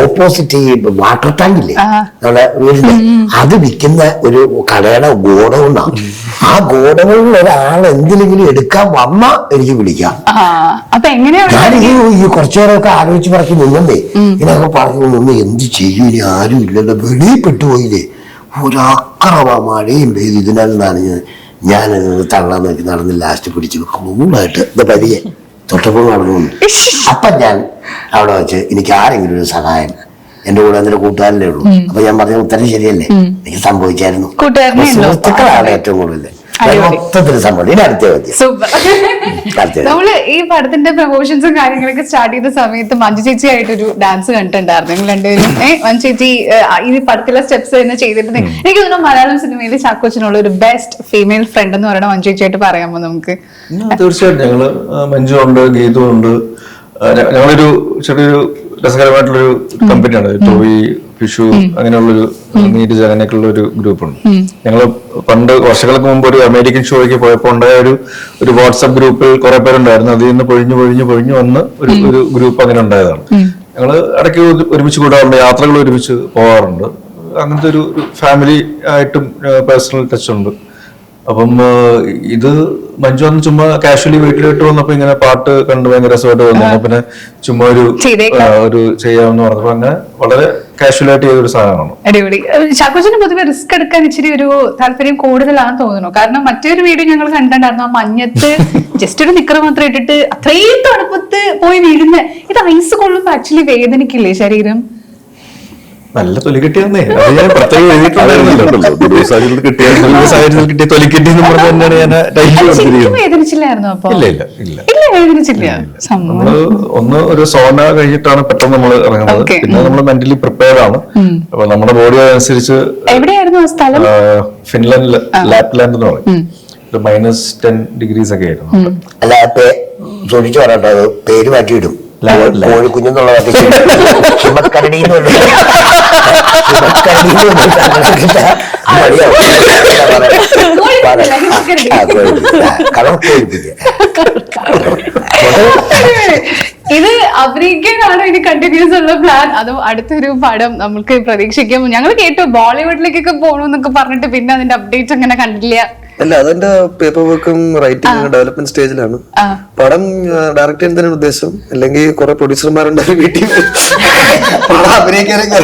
ഓപ്പോസിറ്റ് ഈ വാട്ടർ ടാങ്കില്ലേ നമ്മുടെ വീടിന്റെ, അത് വിൽക്കുന്ന ഒരു കടയുടെ ഗോഡൗണാണ്. ആ ഗോഡൗണിൽ ഒരാൾ എന്തിലെങ്കിലും എടുക്കാൻ വന്നാ എനിക്ക് വിളിക്കാം. അപ്പൊ എങ്ങനെയാ ഞാൻ ഈ കുറച്ചു നേരമൊക്കെ ആലോചിച്ച് പറക്കി നിന്നേ, ഇങ്ങനെയൊക്കെ പറഞ്ഞു നിന്ന് എന്ത് ചെയ്യും, ഇനി ആരും ഇല്ലല്ലോ, വെളിയിൽ പെട്ടുപോയില്ലേ, ഒരക്രമ മഴയും പെയ്ത് ഇതിനാൽ നനഞ്ഞ് ഞാൻ തള്ളാൻ നോക്കി നടന്ന് ലാസ്റ്റ് പിടിച്ച് കൂളായിട്ട് ഇത് പതിയെ തൊട്ടപ്പോൾ നടന്നു. അപ്പൊ ഞാൻ അവിടെ വെച്ച് എനിക്ക് ആരെങ്കിലും ഒരു സഹായം, എന്റെ കൂടെ എന്റെ കൂട്ടുകാരനേ ഉള്ളൂ. അപ്പൊ ഞാൻ പറഞ്ഞ ഉത്തരം ശരിയല്ലേ, എനിക്ക് സംഭവിച്ചായിരുന്നു. സുഹൃത്തുക്കളാണ് ഏറ്റവും കൂടുതൽ മൊത്തത്തിൽ സംഭവം. അടുത്ത ചോദ്യം. നമ്മള് ഈ പടത്തിന്റെ പ്രൊമോഷൻസും കാര്യങ്ങളൊക്കെ സ്റ്റാർട്ട് ചെയ്ത സമയത്ത് മഞ്ജു ചേച്ചി ആയിട്ടൊരു ഡാൻസ് കണ്ടിട്ടുണ്ടായിരുന്നു നിങ്ങൾ രണ്ടുപേരും. മഞ്ജു ചേച്ചി ഈ പടത്തിലെ സ്റ്റെപ്സ് തന്നെ ചെയ്തിട്ടുണ്ട്. എനിക്ക് തോന്നുന്നു മലയാളം സിനിമയിൽ ചാക്കോച്ചനുള്ള ഒരു ബെസ്റ്റ് ഫീമെയിൽ ഫ്രണ്ട് എന്ന് പറയുന്ന മഞ്ജു ചേച്ചിയായിട്ട് പറയാമോ നമുക്ക്? തീർച്ചയായിട്ടും. ഞങ്ങള് മഞ്ജു ഉണ്ട്, ഗീതു ഉണ്ട്. ഞങ്ങളൊരു ചെറിയൊരു രസകരമായിട്ടുള്ളൊരു കമ്പനിയാണ് ടോവി, ഫിഷു, അങ്ങനെയുള്ളൊരു നീരജ്, അങ്ങനെയൊക്കെയുള്ള ഒരു ഗ്രൂപ്പുണ്ട്. ഞങ്ങൾ പണ്ട് വർഷങ്ങൾക്ക് മുമ്പ് ഒരു അമേരിക്കൻ ഷോയ്ക്ക് പോയപ്പോൾ ഉണ്ടായ ഒരു വാട്സ്ആപ്പ് ഗ്രൂപ്പിൽ കുറെ പേരുണ്ടായിരുന്നു. അതിൽ നിന്ന് പൊഴിഞ്ഞു വന്ന് ഒരു ഗ്രൂപ്പ് അങ്ങനെ ഉണ്ടായതാണ്. ഞങ്ങൾ ഇടയ്ക്ക് ഒരുമിച്ച് കൂടാറുണ്ട്, യാത്രകൾ ഒരുമിച്ച് പോകാറുണ്ട്. അങ്ങനത്തെ ഒരു ഫാമിലി ആയിട്ടും പേഴ്സണൽ ടച്ച് ഉണ്ട്. അപ്പം ഇത് മഞ്ജു അന്ന് ചുമ്മാ കാഷ്വലി വീട്ടിലിട്ട് വന്നപ്പോ ഇങ്ങനെ പാട്ട് കണ്ട് ഭയങ്കര രസമായിട്ട് വന്നു. പിന്നെ ചുമ്മാ ഒരു ചെയ്യാമെന്ന് പറഞ്ഞപ്പോ അങ്ങനെ വളരെ കാഷ്വൽ ആയിട്ട് ചെയ്തൊരു സാധനമാണ്. അടിപൊളി. ചാക്കോച്ചന് പൊതുവെ റിസ്ക് എടുക്കാൻ ഇച്ചിരി ഒരു താല്പര്യം കൂടുതലാണെന്ന് തോന്നുന്നു. കാരണം മറ്റൊരു വീഡിയോ ഞങ്ങൾ കണ്ടിട്ടുണ്ടായിരുന്നു, ആ മഞ്ഞത്ത് ജസ്റ്റ് ഒരു നിക്കറ് മാത്രം ഇട്ടിട്ട് അത്രയും തണുപ്പത്ത് പോയി വീഴുന്ന. ഇത് ഐസ് കൊള്ളുമ്പോ ആക്ച്വലി വേദനിക്കില്ലേ ശരീരം? നല്ല തൊലി കിട്ടിയാന്നേ, അത് ഞാൻ പ്രത്യേകം എഴുതിയിട്ടുണ്ടായിരുന്നല്ലോ. കിട്ടിയ തൊലി കിട്ടി എന്ന് പറഞ്ഞ തന്നെയാണ് ഞാൻ വേദനിച്ചില്ലായിരുന്നു? അപ്പൊ വേദനിച്ചില്ല. നമ്മള് ഒന്ന് ഒരു സോന കഴിഞ്ഞിട്ടാണ് പെട്ടെന്ന് നമ്മൾ ഇറങ്ങുന്നത്. പിന്നെ നമ്മൾ മെന്റലി പ്രിപ്പയർഡ് ആണ്. അപ്പൊ നമ്മുടെ ബോഡി അനുസരിച്ച്. എവിടെയായിരുന്നു സ്ഥലം? ഫിൻലാൻഡില് ലാപ്ലാൻഡ് എന്ന് പറയും. -10 degrees ഒക്കെ ആയിരുന്നു. അല്ല ചോദിച്ചു പറയട്ടോ, പേര് മാറ്റിയിടും. കോഴിക്കുഞ്ഞെന്നുള്ള ഇത് അഭിനയിക്കാനാണോ ഇനി കണ്ടിന്യൂസ് ഉള്ള പ്ലാൻ, അതോ അടുത്തൊരു പടം നമുക്ക് പ്രതീക്ഷിക്കാം? ഞങ്ങൾ കേട്ടു ബോളിവുഡിലേക്കൊക്കെ പോകണമെന്നൊക്കെ പറഞ്ഞിട്ട് പിന്നെ അതിന്റെ അപ്ഡേറ്റ്സ് അങ്ങനെ കണ്ടില്ല. അല്ല, അതിന്റെ പേപ്പർ വർക്കും റൈറ്റിംഗ് ഡെവലപ്മെന്റ് സ്റ്റേജിലാണ്. പടം ഡയറക്ട് ചെയ്യാൻ തന്നെ ഉദ്ദേശം, അല്ലെങ്കിൽ കുറെ പ്രൊഡ്യൂസർമാരുണ്ട് വീട്ടിൽ അഭിനയിക്കാനൊക്കെ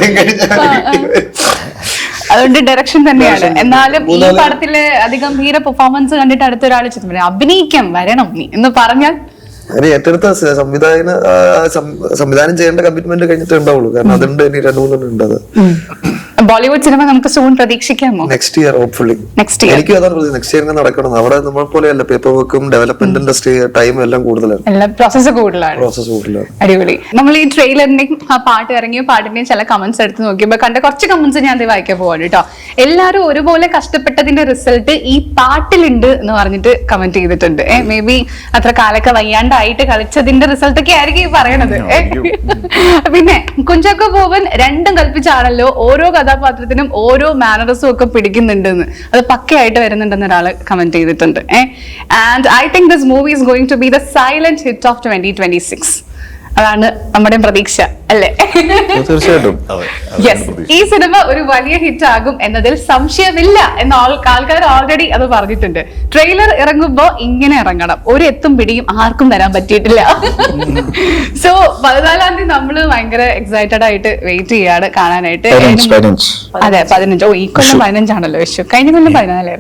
അതുകൊണ്ട് ഡയറക്ഷൻ തന്നെയാണ്. എന്നാലും ഈ പടത്തിലെ അതിഗംഭീര പെർഫോമൻസ് കണ്ടിട്ട് അടുത്തൊരാൾ അഭിനയിക്കാൻ വരണം നീ എന്ന് പറഞ്ഞാൽ ഏറ്റെടുത്ത സംവിധാനം ചെയ്യേണ്ട കമ്മിറ്റ്മെന്റ് കഴിഞ്ഞിട്ട് ഉണ്ടാവുള്ളൂ. കാരണം അതുണ്ട്, ഇനി 2-3 ഉണ്ട്. അത് ബോളിവുഡ് സിനിമ നമുക്ക് സൂൺ പ്രതീക്ഷിക്കാമോ? Next year hopefully. എനിക്ക് അതാണ് നെക്സ്റ്റ് ഇയർ നടക്കണം. അവിടെ നമ്മളെ പോലെയല്ല, പേപ്പർ വർക്കും ഡെവലപ്മെന്റിന്റെ ടൈം എല്ലാം കൂടുതലാണ്, പ്രോസസ് കൂടുതലാണ്. അടിപൊളി. നമ്മൾ ഈ ട്രെയിലറിന്റെയും ആ പാട്ട് ഇറങ്ങിയ പാട്ടിന്റെയും ചില കമന്റ്സ് എടുത്ത് നോക്കിയപ്പോ കണ്ട കുറച്ച് കമന്റ്സ് ഞാൻ വായിക്കാൻ പോവാണ് കേട്ടോ. എല്ലാരും ഒരുപോലെ കഷ്ടപ്പെട്ടതിന്റെ റിസൾട്ട് ഈ പാട്ടിലുണ്ട് എന്ന് പറഞ്ഞിട്ട് കമന്റ് ചെയ്തിട്ടുണ്ട്. മേ ബി അത്ര കാലൊക്കെ വയ്യാണ്ടായിട്ട് കളിച്ചതിന്റെ റിസൾട്ട് ഒക്കെ ആയിരിക്കും ഈ പറയണത്. പിന്നെ കുഞ്ചാക്കോ ബോബൻ രണ്ടും കൽപ്പിച്ചാണല്ലോ ഓരോ കഥാപാത്രത്തിനും ഓരോ മാനറസും ഒക്കെ പിടിക്കുന്നുണ്ടെന്ന്, അത് പക്കയായിട്ട് വരുന്നുണ്ടെന്ന് ഒരാള് കമന്റ് ചെയ്തിട്ടുണ്ട്. And I think this movie is going to be the silent hit of 2026. അതാണ് നമ്മുടെ പ്രതീക്ഷ, അല്ലേ? തീർച്ചയായിട്ടും. ഈ സിനിമ ഒരു വലിയ ഹിറ്റ് ആകും എന്നതിൽ സംശയമില്ല എന്ന് ആൾക്കാർ ഓൾറെഡി അത് പറഞ്ഞിട്ടുണ്ട്. ട്രെയിലർ ഇറങ്ങുമ്പോ ഇങ്ങനെ ഇറങ്ങണം, ഒരു എത്തും പിടിയും ആർക്കും തരാൻ പറ്റിയിട്ടില്ല. സോ 14-ാം തീയതി നമ്മള് ഭയങ്കര എക്സൈറ്റഡ് ആയിട്ട് വെയിറ്റ് ചെയ്യാണ് കാണാനായിട്ട്. അതെ, 15. ഈ കൊല്ലം 15 ആണല്ലോ വിഷു, കഴിഞ്ഞ കൊല്ലം 14.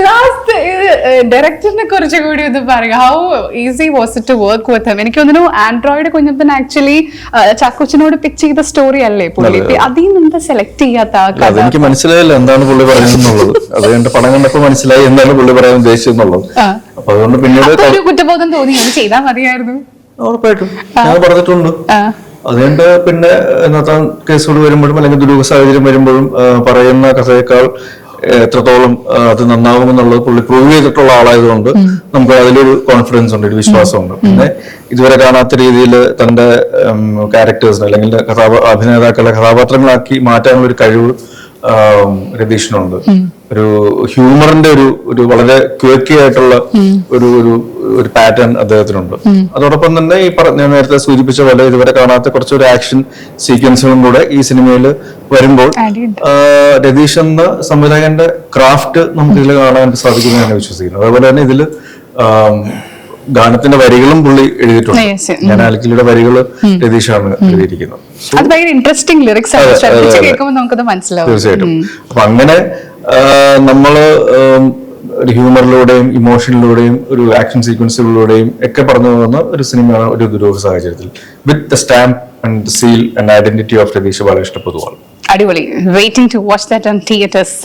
ലാസ്റ്റ് ഡയറക്ടറിനെ കുറിച്ച് കൂടി ഒന്ന് പറയാം. How easy was it to work with him? എനിക്ക് തോന്നുന്നു ആൻഡ്രോയിഡ് കുഞ്ഞപ്പൻ ആക്ച്വലി ചാക്കോച്ചനോട് പിച്ച് ചെയ്ത സ്റ്റോറി അല്ലേ പുള്ളി? അതിൽ നിന്ന് സെലക്ട് ചെയ്യാത്ത എനിക്ക് മനസ്സിലായില്ല എന്താണ് പുള്ളി പറയുന്നത്. അത് എന്റെ പടം കണ്ടപ്പോ മനസ്സിലായി എന്താണ് പുള്ളി പറയാൻ ഉദ്ദേശിച്ചെന്നുള്ളത്. അപ്പൊ അതുകൊണ്ട് പിന്നീട് ഒരു കുറ്റബോധം തോന്നി, അത് ചെയ്താൽ മതിയായിരുന്നു. ഉറപ്പായിട്ടും ഞാൻ പറഞ്ഞിട്ടുണ്ട്. അതുകൊണ്ട് പിന്നെ ഇന്നത്തെ കേസുകൾ വരുമ്പോഴും അല്ലെങ്കിൽ ദുരൂഹ സാഹചര്യം വരുമ്പോഴും പറയുന്ന കഥയേക്കാൾ എത്രത്തോളം അത് നന്നാകുമെന്നുള്ളത് പുള്ളി പ്രൂവ് ചെയ്തിട്ടുള്ള ആളായതുകൊണ്ട് നമുക്ക് അതിലൊരു കോൺഫിഡൻസ് ഉണ്ട്, ഒരു വിശ്വാസമുണ്ട്. പിന്നെ ഇതുവരെ കാണാത്ത രീതിയിൽ തന്റെ ക്യാരക്ടേഴ്സിനെ അല്ലെങ്കിൽ അഭിനേതാക്കളെ കഥാപാത്രങ്ങളാക്കി മാറ്റാനുള്ള ഒരു കഴിവ് രതീഷിനുണ്ട്. ഒരു ഹ്യൂമറിന്റെ ഒരു വളരെ ക്വേക്കി ആയിട്ടുള്ള ഒരു പാറ്റേൺ അദ്ദേഹത്തിനുണ്ട്. അതോടൊപ്പം തന്നെ ഞാൻ നേരത്തെ സൂചിപ്പിച്ച പോലെ ഇതുവരെ കാണാത്ത കുറച്ചൊരു ആക്ഷൻ സീക്വൻസുകളും കൂടെ ഈ സിനിമയിൽ വരുമ്പോൾ രതീഷ് എന്ന സംവിധായകന്റെ ക്രാഫ്റ്റ് നമുക്ക് ഇതിൽ കാണാൻ സാധിക്കുന്നു ഞാൻ വിശ്വസിക്കുന്നു. അതുപോലെ തന്നെ ഇതില് ഗാനത്തിന്റെ വരികളും പുള്ളി എഴുതിയിട്ടുണ്ട്. ഞാൻ ആൽക്കിലിയുടെ വരികൾ രതീഷാണ് എഴുതിയിരിക്കുന്നത്. അത് ഭയങ്കര ഇൻട്രസ്റ്റിംഗ് ലിറിക്സ് കേൾക്കുമ്പോൾ നമുക്കത് മനസ്സിലാവും. തീർച്ചയായിട്ടും. അപ്പൊ അങ്ങനെ നമ്മള് ഒരു ഹ്യൂമറിലൂടെയും ഇമോഷനിലൂടെയും ഒരു ആക്ഷൻ സീക്വൻസുകളിലൂടെയും ഒക്കെ പറഞ്ഞു പോകുന്ന ഒരു സിനിമയാണ് ഒരു ദുരൂഹ സാഹചര്യത്തിൽ, with the stamp and seal and identity of Ratheesh Balakrishna Poduval. അടിപൊളി. Waiting to watch that on theatres.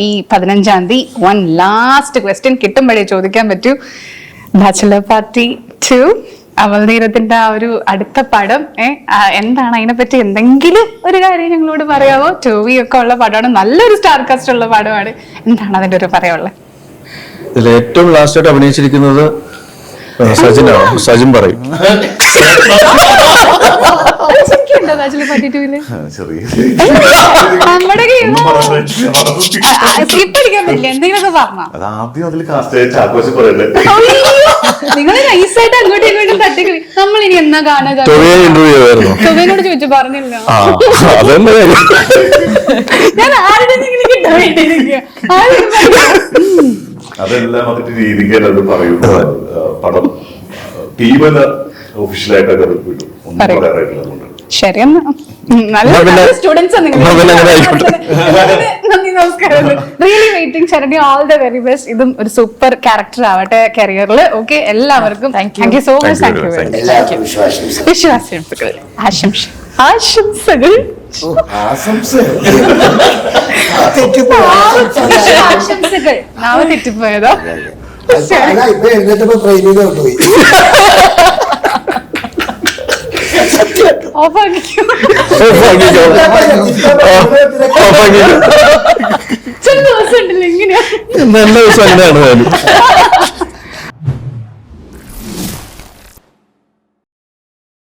ഈ 15-ാം തീയതി. വൺ ലാസ്റ്റ് ക്വസ്റ്റ്യൻ കിട്ടുമ്പോഴേ ചോദിക്കാൻ പറ്റൂ. ബാച്ചലർ പാർട്ടി 2 അമൽനീരത്തിന്റെ ആ ഒരു അടുത്ത പടം എന്താണ്, അതിനെപ്പറ്റി എന്തെങ്കിലും ഒരു കാര്യം ഞങ്ങളോട് പറയാമോ? ടോവി ഒക്കെ ഉള്ള പടമാണ്, നല്ലൊരു സ്റ്റാർ കാസ്റ്റ് ഉള്ള പടമാണ്. എന്താണ് അതിന്റെ ഒരു പറയാനുള്ളത്? ഇതിൽ ഏറ്റവും ലാസ്റ്റ് ആയിട്ട് അഭിനയിച്ചിരിക്കുന്നത് സജിനാണ്. സജിൻ പറയും. ബാച്ചലർ പാർട്ടി 2 ചെറിയ നമ്മുടെ സ്കിപ്പ് അടിക്കാൻ പറ്റില്ല, എന്തെങ്കിലുമൊക്കെ പറഞ്ഞോ. അത് ആദ്യം അതിൽ കാസ്റ്റ് ചാക്കോച്ച് പറയല്ലേ, നിങ്ങൾ നൈസായിട്ട് അങ്ങോട്ടും ഇങ്ങോട്ടും തട്ടിക്കളി. നമ്മൾ ഇനി എന്നാ കാണാൻ ഇന്റർവ്യൂ ആയിരുന്നു. ടൊവിനോട് ചോദിച്ചു പറഞ്ഞില്ല. അതന്നെ ഞാൻ ആരുടെയെങ്കിലും കിട്ടാൻ വേണ്ടിയിരിക്കുക. അതെല്ലാം അതിന്റെ രീതിക്കല്ല അത് പറയുന്നു. പടം ടീമല്ല ഒഫീഷ്യലായിട്ടൊക്കെ അത് വിടും, ഒന്നും പറയാറായിട്ടില്ല. അതുകൊണ്ട് ശരി, നല്ല സ്റ്റുഡൻസ്. നന്ദി, നമസ്കാരം. Really waiting. Sharani, all the very best. ഇതും ഒരു സൂപ്പർ ക്യാരക്ടർ ആവട്ടെ കരിയറിൽ. ഓക്കെ, എല്ലാവർക്കും thank you so much. Thank you. വിശ്വാസങ്ങൾ, ആശംസകൾ. നാളെ തെറ്റിപ്പോയതോ? ചില ദിവസം ഉണ്ടല്ലോ, ഇങ്ങനെയാ. നല്ല ദിവസം അങ്ങനെയാണ്.